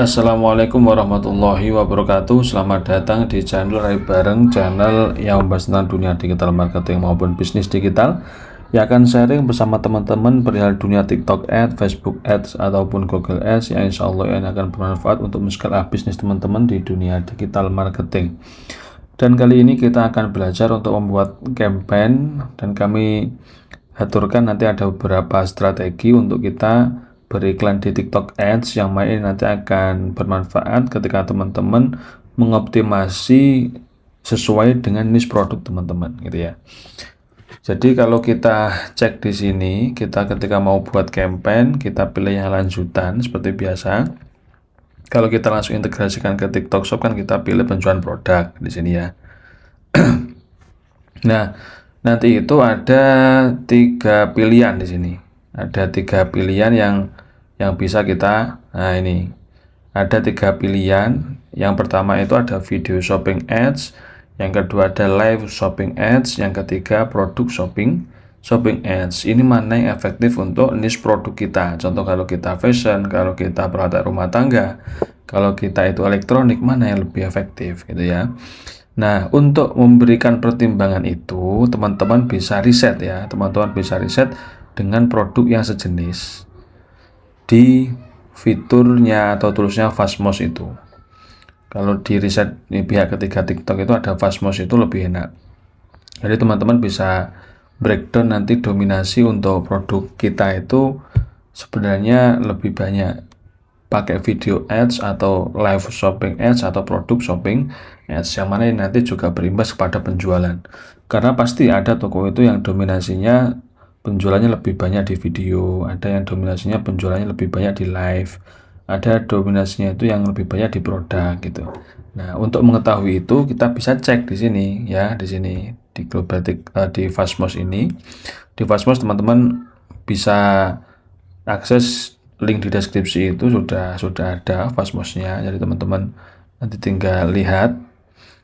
Assalamualaikum warahmatullahi wabarakatuh. Selamat datang di channel Rai Bareng, channel yang membahas tentang dunia digital marketing maupun bisnis digital, yang akan sharing bersama teman-teman perihal dunia TikTok Ads, Facebook Ads ataupun Google Ads yang insya Allah ini akan bermanfaat untuk men-scale bisnis teman-teman di dunia digital marketing. Dan kali ini kita akan belajar untuk membuat campaign, dan kami aturkan nanti ada beberapa strategi untuk kita beriklan di TikTok Ads yang mana ini nanti akan bermanfaat ketika teman-teman mengoptimasi sesuai dengan niche produk teman-teman gitu ya. Jadi kalau kita cek di sini, kita ketika mau buat campaign, kita pilih yang lanjutan seperti biasa. Kalau kita langsung integrasikan ke TikTok Shop kan kita pilih penjualan produk di sini ya. Nah, nanti itu ada 3 pilihan di sini. Ada 3 pilihan yang bisa kita, nah ini ada 3 pilihan. Yang pertama itu ada video shopping ads, yang kedua ada live shopping ads, yang ketiga produk shopping ads. Ini mana yang efektif untuk niche produk kita? Contoh kalau kita fashion, kalau kita peralatan rumah tangga, kalau kita itu elektronik, mana yang lebih efektif gitu ya. Nah, untuk memberikan pertimbangan itu, teman-teman bisa riset ya, teman-teman bisa riset dengan produk yang sejenis di fiturnya atau toolsnya Fastmost itu. Kalau di riset di pihak ketiga TikTok itu ada Fastmost itu lebih enak. Jadi teman-teman bisa breakdown nanti dominasi untuk produk kita itu sebenarnya lebih banyak pakai video ads atau live shopping ads atau produk shopping ads, yang mana ini nanti juga berimbas kepada penjualan. Karena pasti ada toko itu yang dominasinya penjualannya lebih banyak di video, ada yang dominasinya penjualannya lebih banyak di live, ada dominasinya itu yang lebih banyak di produk gitu. Nah, untuk mengetahui itu kita bisa cek di sini ya, di sini di di Fastmost ini. Di Fastmost teman-teman bisa akses link di deskripsi, itu sudah ada Fastmostnya. Jadi teman-teman nanti tinggal lihat.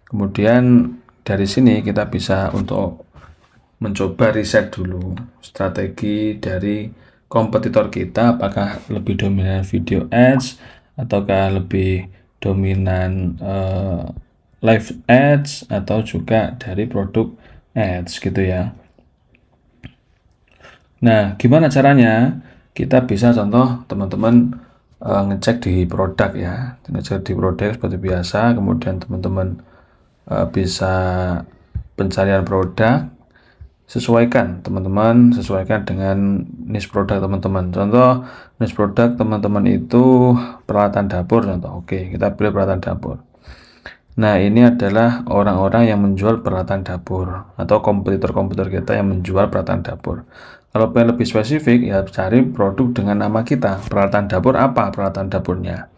Kemudian dari sini kita bisa untuk mencoba riset dulu strategi dari kompetitor kita, apakah lebih dominan video ads ataukah lebih dominan live ads atau juga dari produk ads gitu ya. Nah, gimana caranya? Kita bisa contoh teman-teman ngecek di produk ya, ngecek di produk seperti biasa. Kemudian teman-teman bisa pencarian produk, sesuaikan dengan niche produk teman-teman. Contoh niche produk teman-teman itu peralatan dapur contoh. Oke, kita pilih peralatan dapur. Nah, ini adalah orang-orang yang menjual peralatan dapur atau kompetitor kita yang menjual peralatan dapur. Kalau pengen lebih spesifik ya cari produk dengan nama kita. Peralatan dapur apa peralatan dapurnya?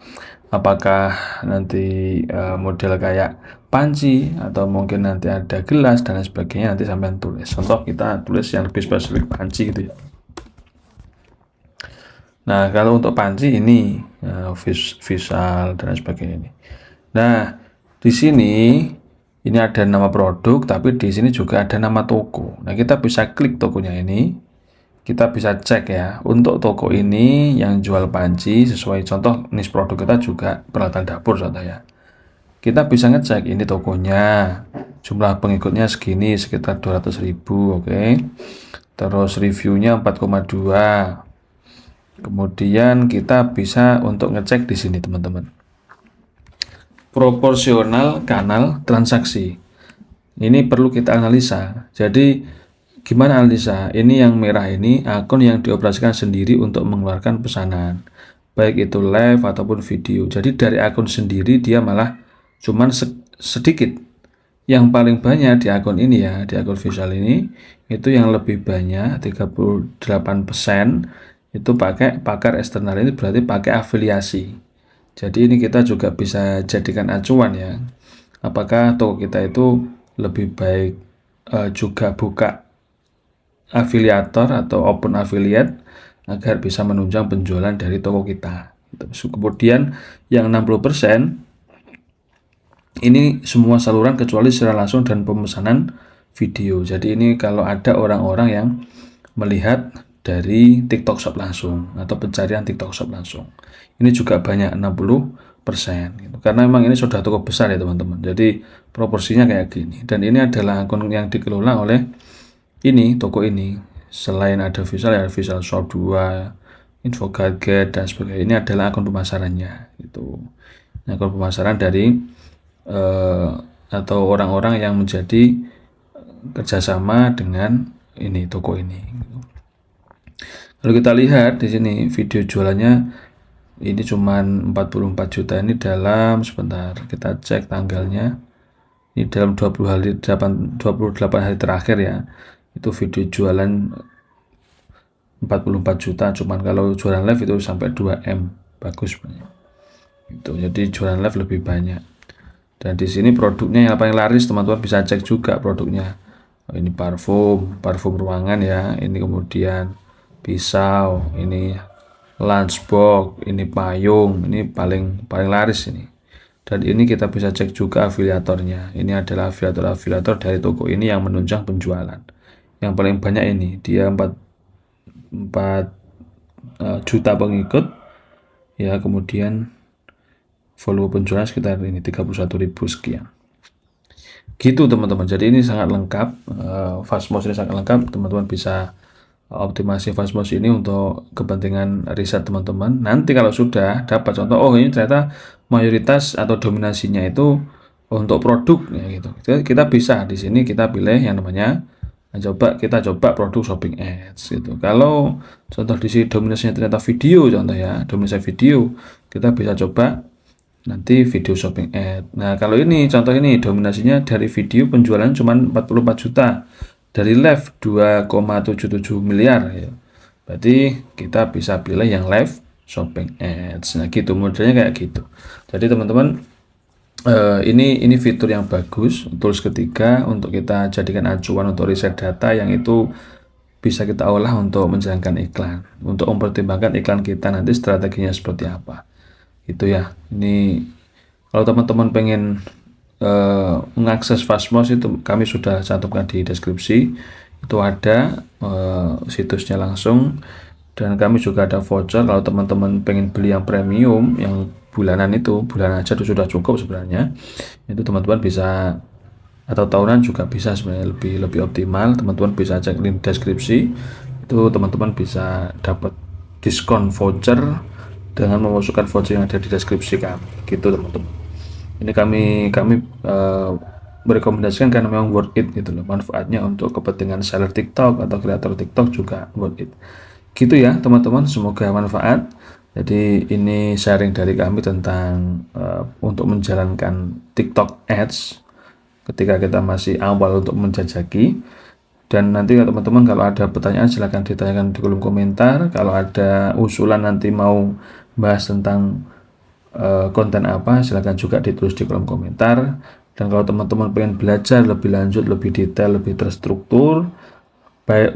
Apakah nanti model kayak panci atau mungkin nanti ada gelas dan lain sebagainya, nanti sampai tulis. Contoh kita tulis yang lebih spesifik panci gitu ya. Nah, kalau untuk panci ini visual dan lain sebagainya ini. Nah, di sini ini ada nama produk, tapi di sini juga ada nama toko. Nah, kita bisa klik tokonya ini. Kita bisa cek ya, untuk toko ini yang jual panci sesuai contoh niche produk kita juga peralatan dapur contoh ya. Kita bisa ngecek ini tokonya, jumlah pengikutnya segini, sekitar 200.000, oke. Terus reviewnya 4,2. Kemudian kita bisa untuk ngecek di sini teman-teman, proporsional kanal transaksi. Ini perlu kita analisa. Jadi gimana analisa? Ini yang merah ini akun yang dioperasikan sendiri untuk mengeluarkan pesanan, baik itu live ataupun video. Jadi dari akun sendiri dia malah cuman sedikit. Yang paling banyak di akun ini ya, di akun visual ini itu yang lebih banyak 38% itu pakai pakar eksternal, ini berarti pakai afiliasi. Jadi ini kita juga bisa jadikan acuan ya, apakah toko kita itu lebih baik juga buka afiliator atau open affiliate agar bisa menunjang penjualan dari toko kita. Kemudian yang 60% ini semua saluran kecuali secara langsung dan pemesanan video. Jadi ini kalau ada orang-orang yang melihat dari TikTok Shop langsung atau pencarian TikTok Shop langsung. Ini juga banyak 60%. gitu. Karena memang ini sudah cukup besar ya teman-teman. Jadi proporsinya kayak gini. Dan ini adalah akun yang dikelola oleh ini, toko ini. Selain ada Visual ya, Visual Shop 2, Info Gadget dan sebagainya. Ini adalah akun pemasarannya gitu. Ini akun pemasaran dari atau orang-orang yang menjadi kerjasama dengan ini toko ini. Kalau kita lihat di sini video jualannya ini cuman 44 juta ini dalam sebentar kita cek tanggalnya. Ini dalam 28 hari terakhir ya. Itu video jualan 44 juta, cuman kalau jualan live itu sampai 2M. Bagus banget. Itu jadi jualan live lebih banyak. Dan di sini produknya yang paling laris teman-teman bisa cek juga produknya. Ini parfum ruangan ya. Ini kemudian pisau, ini lunchbox, ini payung, ini paling laris ini. Dan ini kita bisa cek juga afiliatornya. Ini adalah afiliator dari toko ini yang menunjang penjualan. Yang paling banyak ini dia 4 juta pengikut ya, kemudian volume penjualan sekitar ini 31.000 sekian. Gitu teman-teman. Jadi ini sangat lengkap. Fastmost ini sangat lengkap. Teman-teman bisa optimasi Fastmost ini untuk kepentingan riset teman-teman. Nanti kalau sudah dapat contoh, oh ini ternyata mayoritas atau dominasinya itu untuk produk ya gitu. Kita bisa di sini kita pilih yang namanya kita coba produk shopping ads gitu. Kalau contoh di sini dominasinya ternyata video contoh ya, dominasi video, kita bisa coba nanti video shopping ad. Nah, kalau ini contoh ini dominasinya dari video penjualan cuma 44 juta. Dari live 2,77 miliar ya. Berarti kita bisa pilih yang live shopping ads. Nah, gitu modelnya kayak gitu. Jadi teman-teman ini fitur yang bagus, tools ketiga untuk kita jadikan acuan untuk riset data yang itu bisa kita olah untuk menjalankan iklan, untuk mempertimbangkan iklan kita nanti strateginya seperti apa. Itu ya. Ini kalau teman-teman pengen mengakses Fastmost itu kami sudah cantumkan di deskripsi. Itu ada situsnya langsung, dan kami juga ada voucher kalau teman-teman pengen beli yang premium yang bulanan itu, bulan aja itu sudah cukup sebenarnya. Itu teman-teman bisa, atau tahunan juga bisa sebenarnya, lebih optimal. Teman-teman bisa cek link deskripsi. Itu teman-teman bisa dapat diskon voucher dengan memasukkan voucher yang ada di deskripsi kami. Gitu teman-teman. Ini kami merekomendasikan karena memang worth it gitu loh, manfaatnya untuk kepentingan seller TikTok atau kreator TikTok juga worth it. Gitu ya teman-teman, semoga manfaat. Jadi ini sharing dari kami tentang untuk menjalankan TikTok Ads ketika kita masih awal untuk menjajaki. Dan nanti teman-teman kalau ada pertanyaan silahkan ditanyakan di kolom komentar. Kalau ada usulan nanti mau bahas tentang konten apa, silahkan juga ditulis di kolom komentar. Dan kalau teman-teman pengen belajar lebih lanjut, lebih detail, lebih terstruktur,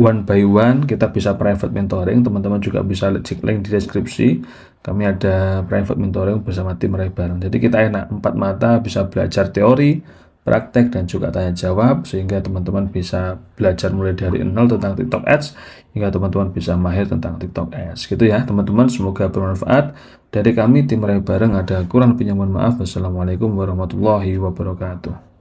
one by one, kita bisa private mentoring. Teman-teman juga bisa cek link di deskripsi. Kami ada private mentoring bersama tim Rai bareng. Jadi kita enak 4 mata, bisa belajar teori, praktek, dan juga tanya jawab, sehingga teman-teman bisa belajar mulai dari nol tentang TikTok Ads hingga teman-teman bisa mahir tentang TikTok Ads. Gitu ya teman-teman, semoga bermanfaat. Dari kami tim Rai bareng ada kurang lebihnya mohon maaf. Wassalamualaikum warahmatullahi wabarakatuh.